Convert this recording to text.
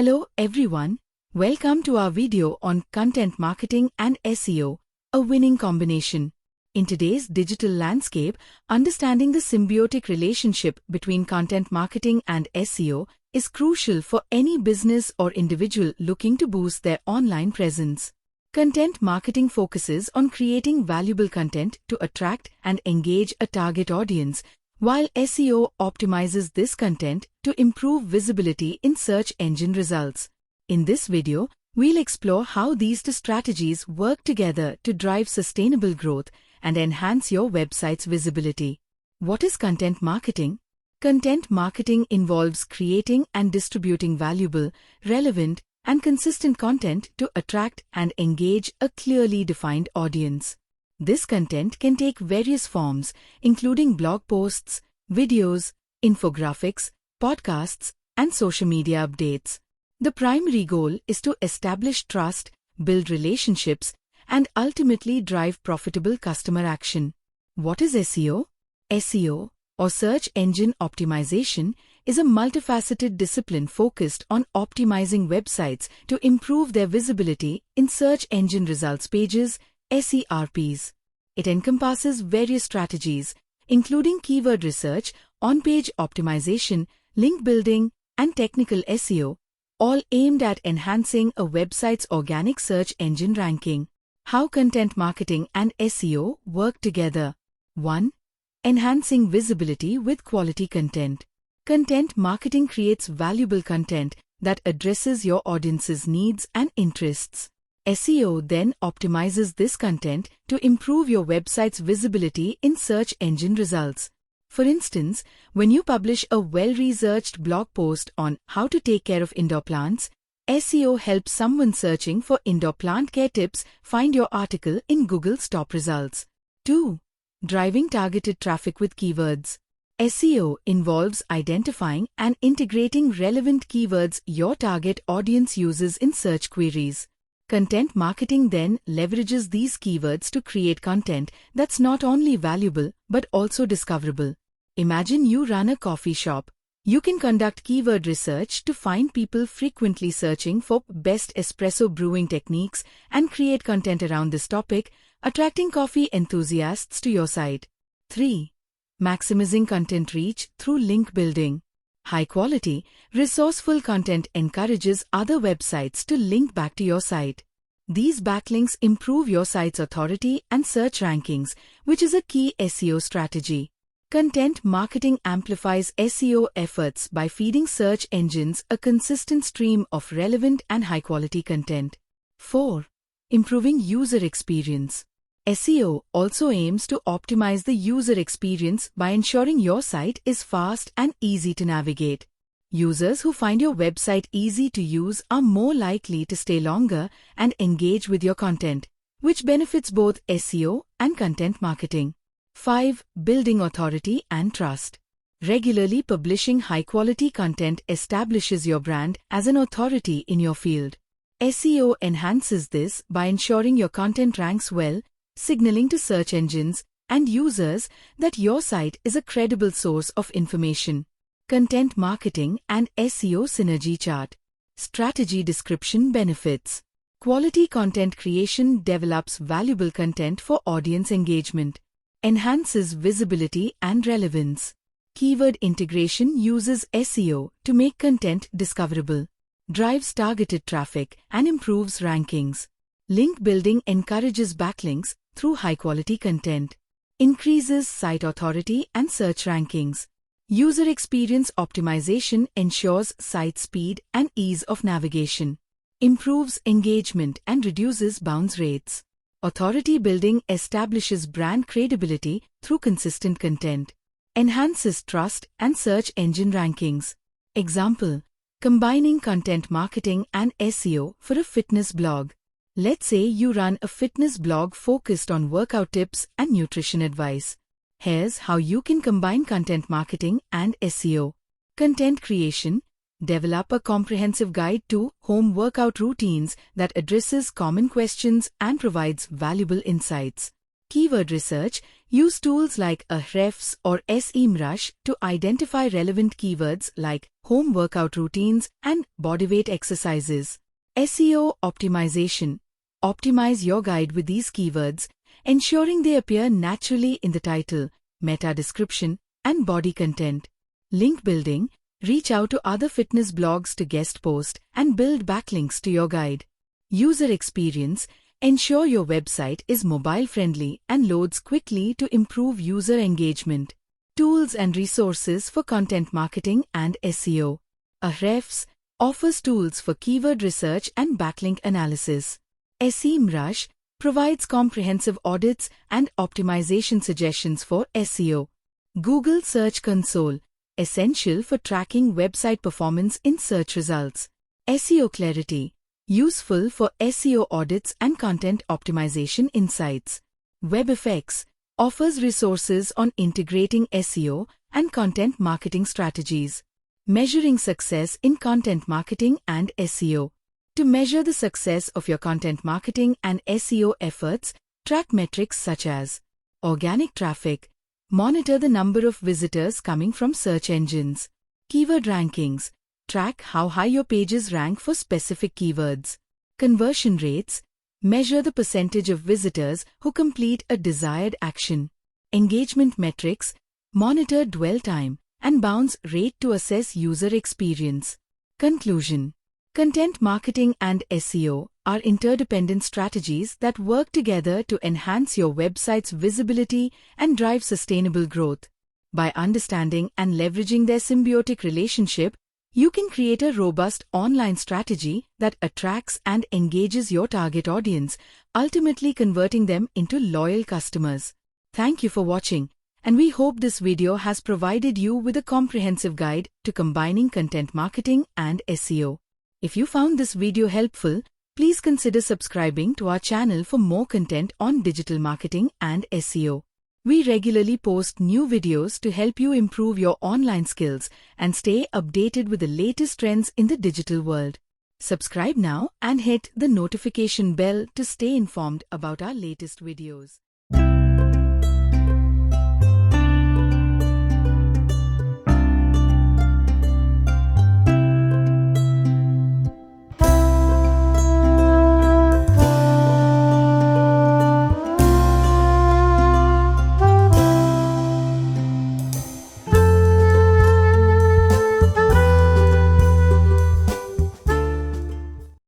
Hello everyone, welcome to our video on content marketing and SEO, a winning combination. In today's digital landscape, understanding the symbiotic relationship between content marketing and SEO is crucial for any business or individual looking to boost their online presence. Content marketing focuses on creating valuable content to attract and engage a target audience, while SEO optimizes this content to improve visibility in search engine results. In this video, we'll explore how these two strategies work together to drive sustainable growth and enhance your website's visibility. What is content marketing? Content marketing involves creating and distributing valuable, relevant, and consistent content to attract and engage a clearly defined audience. This content can take various forms, including blog posts, videos, infographics, podcasts, and social media updates. The primary goal is to establish trust, build relationships, and ultimately drive profitable customer action. What is SEO? SEO, or search engine optimization, is a multifaceted discipline focused on optimizing websites to improve their visibility in search engine results pages, SERPs. It encompasses various strategies, including keyword research, on-page optimization, link building, and technical SEO, all aimed at enhancing a website's organic search engine ranking. How content marketing and SEO work together. 1. Enhancing visibility with quality content. Content marketing creates valuable content that addresses your audience's needs and interests. SEO then optimizes this content to improve your website's visibility in search engine results. For instance, when you publish a well-researched blog post on how to take care of indoor plants, SEO helps someone searching for indoor plant care tips find your article in Google's top results. 2. Driving targeted traffic with keywords. SEO involves identifying and integrating relevant keywords your target audience uses in search queries. Content marketing then leverages these keywords to create content that's not only valuable but also discoverable. Imagine you run a coffee shop. You can conduct keyword research to find people frequently searching for best espresso brewing techniques and create content around this topic, attracting coffee enthusiasts to your site. 3. Maximizing content reach through link building. High-quality, resourceful content encourages other websites to link back to your site. These backlinks improve your site's authority and search rankings, which is a key SEO strategy. Content marketing amplifies SEO efforts by feeding search engines a consistent stream of relevant and high-quality content. 4. Improving user experience. SEO also aims to optimize the user experience by ensuring your site is fast and easy to navigate. Users who find your website easy to use are more likely to stay longer and engage with your content, which benefits both SEO and content marketing. 5. Building authority and trust. Regularly publishing high-quality content establishes your brand as an authority in your field. SEO enhances this by ensuring your content ranks well, signaling to search engines and users that your site is a credible source of information. Content marketing and SEO synergy chart. Strategy description benefits. Quality content creation develops valuable content for audience engagement. Enhances visibility and relevance. Keyword integration uses SEO to make content discoverable. Drives targeted traffic and improves rankings. Link building encourages backlinks through high-quality content. Increases site authority and search rankings. User experience optimization ensures site speed and ease of navigation. Improves engagement and reduces bounce rates. Authority building establishes brand credibility through consistent content. Enhances trust and search engine rankings. Example: combining content marketing and SEO for a fitness blog. Let's say you run a fitness blog focused on workout tips and nutrition advice. Here's how you can combine content marketing and SEO. Content creation. Develop a comprehensive guide to home workout routines that addresses common questions and provides valuable insights. Keyword research. Use tools like Ahrefs or SEMrush to identify relevant keywords like home workout routines and bodyweight exercises. SEO optimization. Optimize your guide with these keywords, ensuring they appear naturally in the title, meta description, and body content. Link building. Reach out to other fitness blogs to guest post and build backlinks to your guide. User experience. Ensure your website is mobile-friendly and loads quickly to improve user engagement. Tools and resources for content marketing and SEO. Ahrefs offers tools for keyword research and backlink analysis. SEMrush provides comprehensive audits and optimization suggestions for SEO. Google Search Console, essential for tracking website performance in search results. SEO Clarity, useful for SEO audits and content optimization insights. WebFX offers resources on integrating SEO and content marketing strategies. Measuring success in content marketing and SEO. To measure the success of your content marketing and SEO efforts, track metrics such as organic traffic. Monitor the number of visitors coming from search engines. Keyword rankings. Track how high your pages rank for specific keywords. Conversion rates. Measure the percentage of visitors who complete a desired action. Engagement metrics. Monitor dwell time and bounce rate to assess user experience. Conclusion. Content marketing and SEO are interdependent strategies that work together to enhance your website's visibility and drive sustainable growth. By understanding and leveraging their symbiotic relationship, you can create a robust online strategy that attracts and engages your target audience, ultimately converting them into loyal customers. Thank you for watching, and we hope this video has provided you with a comprehensive guide to combining content marketing and SEO. If you found this video helpful, please consider subscribing to our channel for more content on digital marketing and SEO. We regularly post new videos to help you improve your online skills and stay updated with the latest trends in the digital world. Subscribe now and hit the notification bell to stay informed about our latest videos.